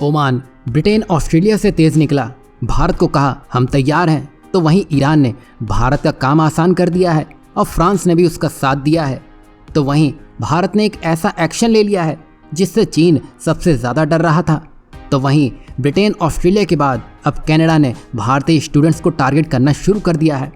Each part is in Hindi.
ओमान ब्रिटेन ऑस्ट्रेलिया से तेज निकला, भारत को कहा हम तैयार हैं, तो वहीं ईरान ने भारत का काम आसान कर दिया है और फ्रांस ने भी उसका साथ दिया है। तो वहीं भारत ने एक ऐसा एक्शन ले लिया है जिससे चीन सबसे ज़्यादा डर रहा था। तो वहीं ब्रिटेन ऑस्ट्रेलिया के बाद अब कनाडा ने भारतीय स्टूडेंट्स को टारगेट करना शुरू कर दिया है।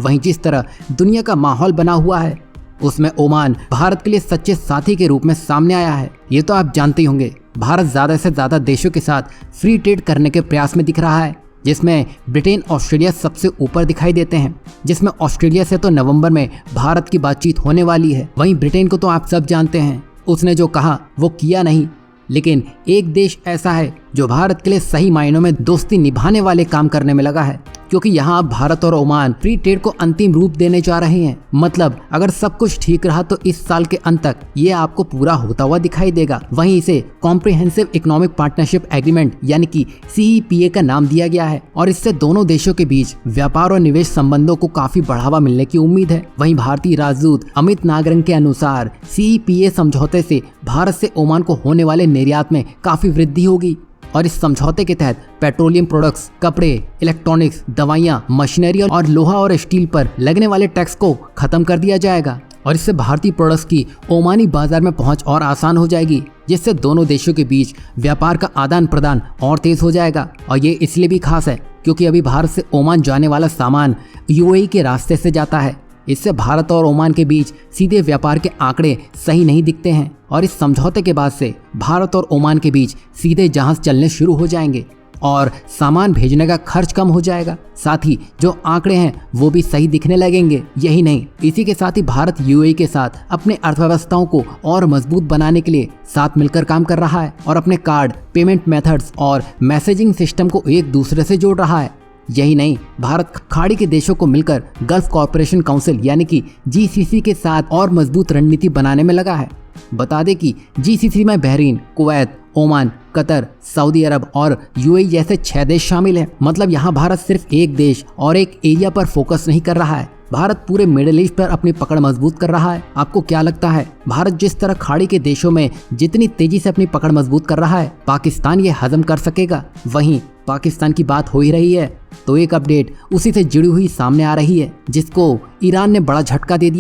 वहीं जिस तरह दुनिया का माहौल बना हुआ है उसमें ओमान भारत के लिए सच्चे साथी के रूप में सामने आया है। ये तो आप जानते ही होंगे, भारत ज़्यादा से ज़्यादा देशों के साथ फ्री ट्रेड करने के प्रयास में दिख रहा है, जिसमें ब्रिटेन ऑस्ट्रेलिया सबसे ऊपर दिखाई देते हैं, जिसमें ऑस्ट्रेलिया से तो नवंबर में भारत की बातचीत होने वाली है। वहीं ब्रिटेन को तो आप सब जानते हैं, उसने जो कहा वो किया नहीं। लेकिन एक देश ऐसा है जो भारत के लिए सही मायनों में दोस्ती निभाने वाले काम करने में लगा है, क्योंकि यहाँ भारत और ओमान फ्री ट्रेड को अंतिम रूप देने जा रहे हैं। मतलब अगर सब कुछ ठीक रहा तो इस साल के अंत तक ये आपको पूरा होता हुआ दिखाई देगा। वहीं इसे कॉम्प्रिहेंसिव इकोनॉमिक पार्टनरशिप एग्रीमेंट यानी कि CEPA का नाम दिया गया है और इससे दोनों देशों के बीच व्यापार और निवेश संबंधों को काफी बढ़ावा मिलने की उम्मीद है। वहीं भारतीय राजदूत अमित नागरंग के अनुसार CEPA समझौते से भारत से ओमान को होने वाले निर्यात में काफी वृद्धि होगी और इस समझौते के तहत पेट्रोलियम प्रोडक्ट्स, कपड़े, इलेक्ट्रॉनिक्स, दवाइयां, मशीनरी और लोहा और स्टील पर लगने वाले टैक्स को खत्म कर दिया जाएगा और इससे भारतीय प्रोडक्ट्स की ओमानी बाजार में पहुंच और आसान हो जाएगी, जिससे दोनों देशों के बीच व्यापार का आदान प्रदान और तेज हो जाएगा। और ये इसलिए भी खास है क्योंकि अभी भारत से ओमान जाने वाला सामान UAE के रास्ते से जाता है। इससे भारत और ओमान के बीच सीधे व्यापार के आंकड़े सही नहीं दिखते हैं और इस समझौते के बाद से भारत और ओमान के बीच सीधे जहाज चलने शुरू हो जाएंगे और सामान भेजने का खर्च कम हो जाएगा। साथ ही जो आंकड़े हैं वो भी सही दिखने लगेंगे। यही नहीं, इसी के साथ ही भारत UAE के साथ अपने अर्थव्यवस्थाओं को और मजबूत बनाने के लिए साथ मिलकर काम कर रहा है और अपने कार्ड, पेमेंट मेथड्स और मैसेजिंग सिस्टम को एक दूसरे से जोड़ रहा है। यही नहीं, भारत खाड़ी के देशों को मिलकर गल्फ कॉर्पोरेशन काउंसिल यानी कि GCC के साथ और मजबूत रणनीति बनाने में लगा है। बता दें कि GCC में Bahrain, Kuwait, Oman, Qatar, Saudi Arab और UAE जैसे 6 देश शामिल हैं। मतलब यहाँ भारत सिर्फ एक देश और एक एरिया पर फोकस नहीं कर रहा है, भारत पूरे मिडिल ईस्ट पर अपनी पकड़ मजबूत कर रहा है। आपको क्या लगता है, भारत जिस तरह खाड़ी के देशों में जितनी तेजी से अपनी पकड़ मजबूत कर रहा है, पाकिस्तान ये हजम कर सकेगा? वहीं पाकिस्तान की बात हो ही रही है तो एक अपडेट उसी से जुड़ी हुई सामने आ रही है, जिसको ईरान ने बड़ा झटका दे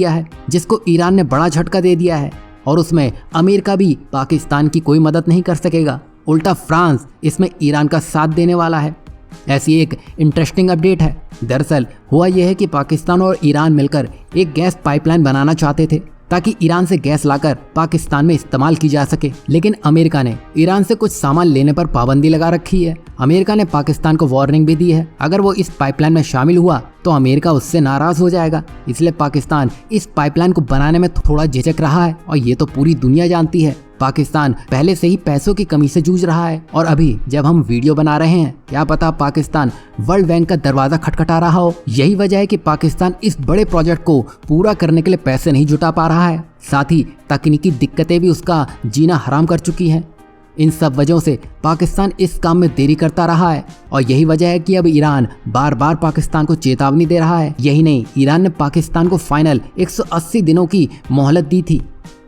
दिया है और उसमें अमेरिका भी पाकिस्तान की कोई मदद नहीं कर सकेगा, उल्टा फ्रांस इसमें ईरान का साथ देने वाला है। ऐसी एक इंटरेस्टिंग अपडेट है। दरअसल हुआ यह है कि पाकिस्तान और ईरान मिलकर एक गैस पाइपलाइन बनाना चाहते थे ताकि ईरान से गैस लाकर पाकिस्तान में इस्तेमाल की जा सके, लेकिन अमेरिका ने ईरान से कुछ सामान लेने पर पाबंदी लगा रखी है। अमेरिका ने पाकिस्तान को वार्निंग भी दी है, अगर वो इस पाइपलाइन में शामिल हुआ तो अमेरिका उससे नाराज हो जाएगा। इसलिए पाकिस्तान इस पाइपलाइन को बनाने में थोड़ा झिझक रहा है और ये तो पूरी दुनिया जानती है। पाकिस्तान पहले से ही पैसों की कमी से जूझ रहा है और अभी जब हम वीडियो बना रहे हैं, क्या पता पाकिस्तान वर्ल्ड बैंक का दरवाजा खटखटा रहा हो। यही वजह है कि पाकिस्तान इस बड़े प्रोजेक्ट को पूरा करने के लिए पैसे नहीं जुटा पा रहा है। साथ ही तकनीकी दिक्कतें भी उसका जीना हराम कर चुकी हैं। इन सब वजहों से पाकिस्तान इस काम में देरी करता रहा है और यही वजह है कि अब ईरान बार बार पाकिस्तान को चेतावनी दे रहा है। यही नहीं, ईरान ने पाकिस्तान को फाइनल 180 दिनों की मोहलत दी थी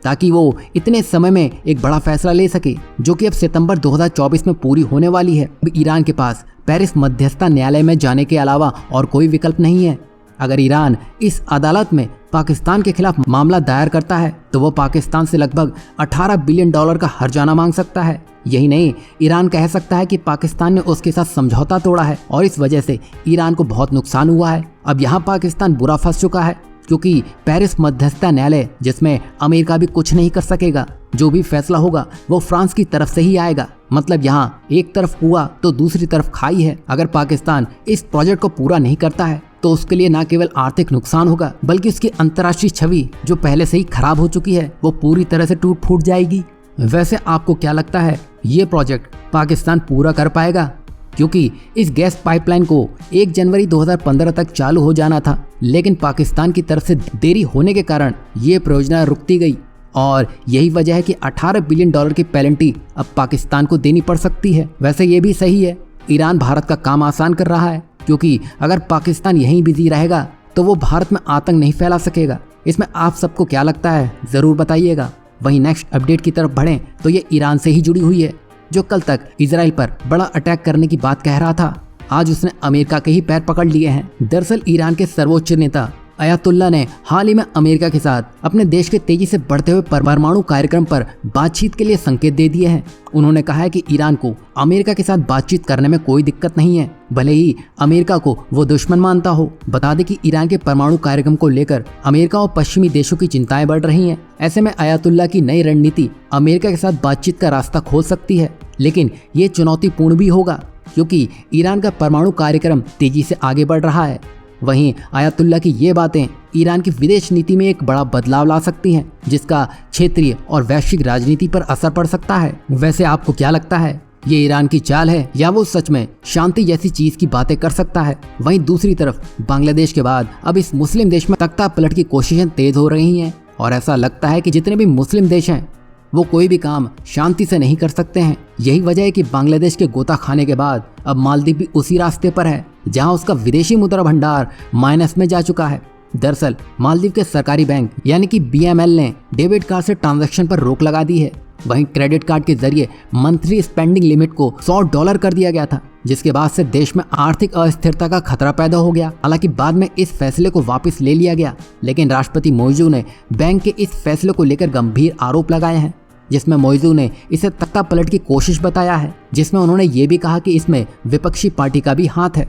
ताकि वो इतने समय में एक बड़ा फैसला ले सके, जो कि अब सितंबर 2024 में पूरी होने वाली है। अब ईरान के पास पेरिस मध्यस्थता न्यायालय में जाने के अलावा और कोई विकल्प नहीं है। अगर ईरान इस अदालत में पाकिस्तान के खिलाफ मामला दायर करता है तो वो पाकिस्तान से लगभग $18 बिलियन का हर्जाना मांग सकता है। यही नहीं, ईरान कह सकता है कि पाकिस्तान ने उसके साथ समझौता तोड़ा है और इस वजह से ईरान को बहुत नुकसान हुआ है। अब यहाँ पाकिस्तान बुरा फंस चुका है क्योंकि पेरिस मध्यस्थता न्यायालय, जिसमें अमेरिका भी कुछ नहीं कर सकेगा, जो भी फैसला होगा वो फ्रांस की तरफ से ही आएगा। मतलब यहाँ एक तरफ कुआं तो दूसरी तरफ खाई है। अगर पाकिस्तान इस प्रोजेक्ट को पूरा नहीं करता है तो उसके लिए न केवल आर्थिक नुकसान होगा बल्कि उसकी अंतर्राष्ट्रीय छवि जो पहले से ही खराब हो चुकी है वो पूरी तरह से टूट फूट जाएगी। वैसे आपको क्या लगता है, ये प्रोजेक्ट पाकिस्तान पूरा कर पाएगा? क्योंकि इस गैस पाइपलाइन को 1 जनवरी 2015 तक चालू हो जाना था, लेकिन पाकिस्तान की तरफ से देरी होने के कारण ये परियोजना रुकती गई और यही वजह है कि $18 बिलियन की पेनल्टी अब पाकिस्तान को देनी पड़ सकती है। वैसे ये भी सही है, ईरान भारत का काम आसान कर रहा है, क्योंकि अगर पाकिस्तान यहीं बिजी रहेगा तो वो भारत में आतंक नहीं फैला सकेगा। इसमें आप सबको क्या लगता है, ज़रूर बताइएगा। वहीं नेक्स्ट अपडेट की तरफ बढ़ें तो ये ईरान से ही जुड़ी हुई है। जो कल तक इजराइल पर बड़ा अटैक करने की बात कह रहा था, आज उसने अमेरिका के ही पैर पकड़ लिए हैं। दरअसल ईरान के सर्वोच्च नेता अयातुल्ला ने हाल ही में अमेरिका के साथ अपने देश के तेजी से बढ़ते हुए परमाणु कार्यक्रम पर बातचीत के लिए संकेत दे दिए हैं। उन्होंने कहा है कि ईरान को अमेरिका के साथ बातचीत करने में कोई दिक्कत नहीं है, भले ही अमेरिका को वो दुश्मन मानता हो। बता दें कि ईरान के परमाणु कार्यक्रम को लेकर अमेरिका और पश्चिमी देशों की चिंताएं बढ़ रही हैं। ऐसे में अयातुल्ला की नई रणनीति अमेरिका के साथ बातचीत का रास्ता खोल सकती है, लेकिन ये चुनौतीपूर्ण भी होगा क्योंकि ईरान का परमाणु कार्यक्रम तेजी से आगे बढ़ रहा है। वहीं अयातुल्ला की ये बातें ईरान की विदेश नीति में एक बड़ा बदलाव ला सकती हैं, जिसका क्षेत्रीय और वैश्विक राजनीति पर असर पड़ सकता है। वैसे आपको क्या लगता है, ये ईरान की चाल है या वो सच में शांति जैसी चीज की बातें कर सकता है? वहीं दूसरी तरफ बांग्लादेश के बाद अब इस मुस्लिम देश में तख्ता पलट की कोशिशें तेज हो रही हैं और ऐसा लगता है कि जितने भी मुस्लिम देश हैं वो कोई भी काम शांति से नहीं कर सकते हैं। यही वजह है कि बांग्लादेश के गोता खाने के बाद अब मालदीव भी उसी रास्ते पर है, जहां उसका विदेशी मुद्रा भंडार माइनस में जा चुका है। दरअसल मालदीव के सरकारी बैंक यानी कि BML ने डेबिट कार्ड से ट्रांजैक्शन पर रोक लगा दी है। वहीं क्रेडिट कार्ड के जरिए मंथली स्पेंडिंग लिमिट को $100 कर दिया गया था, जिसके बाद से देश में आर्थिक अस्थिरता का खतरा पैदा हो गया। हालांकि बाद में इस फैसले को वापस ले लिया गया, लेकिन राष्ट्रपति मोइजू ने बैंक के इस फैसले को लेकर गंभीर आरोप लगाए हैं, जिसमें मोइजू ने इसे तख्ता पलट की कोशिश बताया है, जिसमें उन्होंने ये भी कहा कि इसमें विपक्षी पार्टी का भी हाथ है,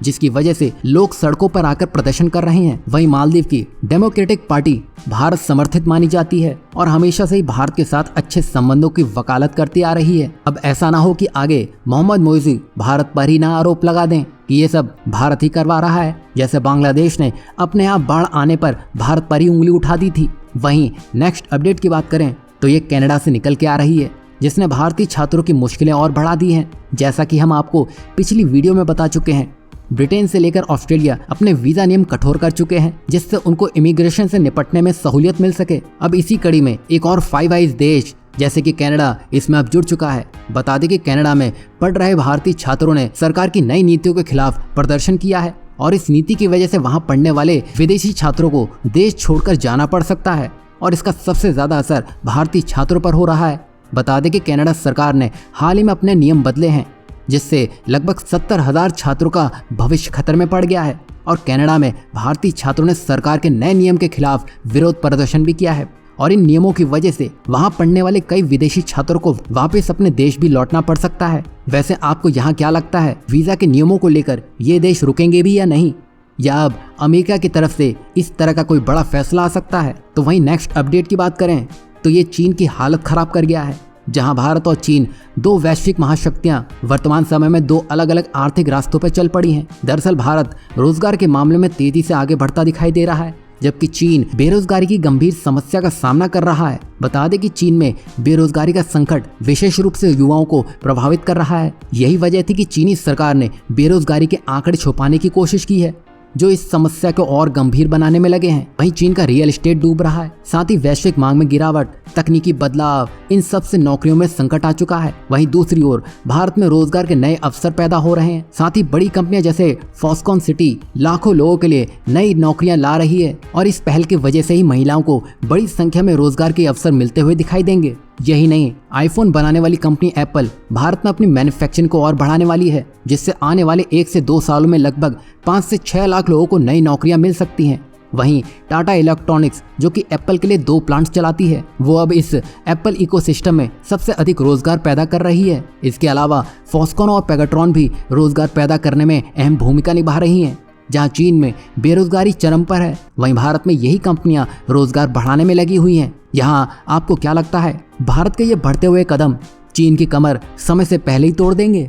जिसकी वजह से लोग सड़कों पर आकर प्रदर्शन कर रहे हैं। वहीं मालदीव की डेमोक्रेटिक पार्टी भारत समर्थित मानी जाती है और हमेशा से ही भारत के साथ अच्छे संबंधों की वकालत करती आ रही है। अब ऐसा ना हो कि आगे मोहम्मद मोइजू भारत पर ही ना आरोप लगा दें कि ये सब भारत ही करवा रहा है, जैसे बांग्लादेश ने अपने आप बाढ़ आने पर भारत पर ही उंगली उठा दी थी। वहीं नेक्स्ट अपडेट की बात करें तो ये कनाडा से निकल के आ रही है, जिसने भारतीय छात्रों की मुश्किलें और बढ़ा दी हैं। जैसा कि हम आपको पिछली वीडियो में बता चुके हैं, ब्रिटेन से लेकर ऑस्ट्रेलिया अपने वीजा नियम कठोर कर चुके हैं, जिससे उनको इमिग्रेशन से निपटने में सहूलियत मिल सके। अब इसी कड़ी में एक और फाइव आइज देश जैसे कि कनाडा इसमें अब जुड़ चुका है। बता दें कि कनाडा में पढ़ रहे भारतीय छात्रों ने सरकार की नई नीतियों के खिलाफ प्रदर्शन किया है और इस नीति की वजह से वहां पढ़ने वाले विदेशी छात्रों को देश छोड़कर जाना पड़ सकता है और इसका सबसे ज्यादा असर भारतीय छात्रों पर हो रहा है। बता दें कि कनाडा सरकार ने हाल ही में अपने नियम बदले हैं, जिससे लगभग 70,000 छात्रों का भविष्य खतरे में पड़ गया है और कनाडा में भारतीय छात्रों ने सरकार के नए नियम के खिलाफ विरोध प्रदर्शन भी किया है और इन नियमों की वजह से वहां पढ़ने वाले कई विदेशी छात्रों को वापस अपने देश भी लौटना पड़ सकता है। वैसे आपको यहाँ क्या लगता है, वीजा के नियमों को लेकर ये देश रुकेंगे भी या नहीं, या अब अमेरिका की तरफ से इस तरह का कोई बड़ा फैसला आ सकता है? तो वहीं नेक्स्ट अपडेट की बात करें तो ये चीन की हालत खराब कर गया है, जहां भारत और चीन दो वैश्विक महाशक्तियां वर्तमान समय में दो अलग अलग आर्थिक रास्तों पर चल पड़ी हैं। दरअसल भारत रोजगार के मामले में तेजी से आगे बढ़ता दिखाई दे रहा है, जबकि चीन बेरोजगारी की गंभीर समस्या का सामना कर रहा है। बता दें कि चीन में बेरोजगारी का संकट विशेष रूप से युवाओं को प्रभावित कर रहा है। यही वजह थी कि चीनी सरकार ने बेरोजगारी के आंकड़े छुपाने की कोशिश की है, जो इस समस्या को और गंभीर बनाने में लगे हैं। वहीं चीन का रियल एस्टेट डूब रहा है, साथ ही वैश्विक मांग में गिरावट, तकनीकी बदलाव, इन सब से नौकरियों में संकट आ चुका है। वहीं दूसरी ओर भारत में रोजगार के नए अवसर पैदा हो रहे हैं, साथ ही बड़ी कंपनियां जैसे फॉक्सकॉन सिटी लाखों लोगों के लिए नई नौकरियां ला रही है और इस पहल की वजह से ही महिलाओं को बड़ी संख्या में रोजगार के अवसर मिलते हुए दिखाई देंगे। यही नहीं, आईफोन बनाने वाली कंपनी एप्पल भारत में अपनी मैन्युफैक्चरिंग को और बढ़ाने वाली है, जिससे आने वाले 1 से 2 सालों में लगभग 5 से 6 लाख लोगों को नई नौकरियां मिल सकती हैं। वहीं टाटा इलेक्ट्रॉनिक्स, जो कि एप्पल के लिए 2 प्लांट्स चलाती है, वो अब इस एप्पल इकोसिस्टम में सबसे अधिक रोजगार पैदा कर रही है। इसके अलावा फॉक्सकॉन और पेगाट्रॉन भी रोजगार पैदा करने में अहम भूमिका निभा रही हैं। जहां चीन में बेरोजगारी चरम पर है, वहीं भारत में यही कंपनियां रोजगार बढ़ाने में लगी हुई हैं। यहाँ आपको क्या लगता है, भारत के ये बढ़ते हुए कदम चीन की कमर समय से पहले ही तोड़ देंगे?